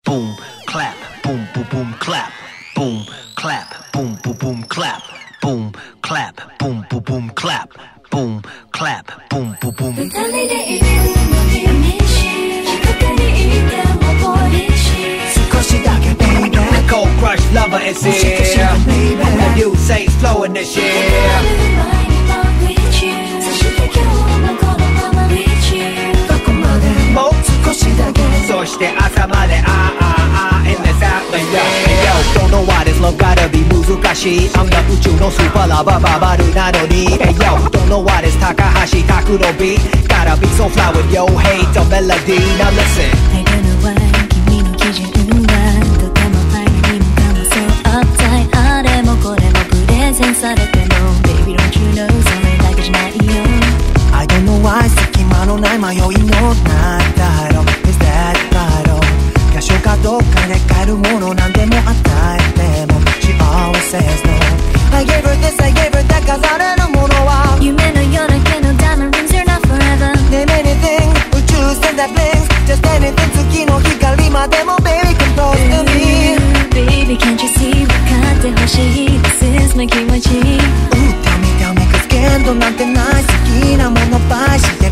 boom, clap, boom, boom, boom, clap, boom, clap, boom, boom, boom, clap, boom, clap, boom, boom, boom, clap, boom, clap, boom, boom, boom. Cold crush lover is here. And you say it's flowing this year. Soして朝までin the south and yo don't know why this love gotta be 難しいI'm the 宇宙のスーパーラバーババルなのに Hey yo don't know why this 高橋拓の beat gotta be so fly with yo hate the melody now listen I don't know why 君の基準はとてもファイナリーもかもそう uptight あれもこれもプレゼンされても Baby don't you know それだけじゃないよ I don't know why 隙間のない迷いのなんだろう Is that right? 場所かどっかで買えるものなんでも与えても She always says no I gave her this, I gave her that 飾れるものは夢のようだけの diamond rings You're not forever Name anything 宇宙船 that blinks Just anything 月の光までも Baby come close to me Baby can't you see 分かってほしい This is my 気持ち Tell me, cause 限度なんてない好きなものばいして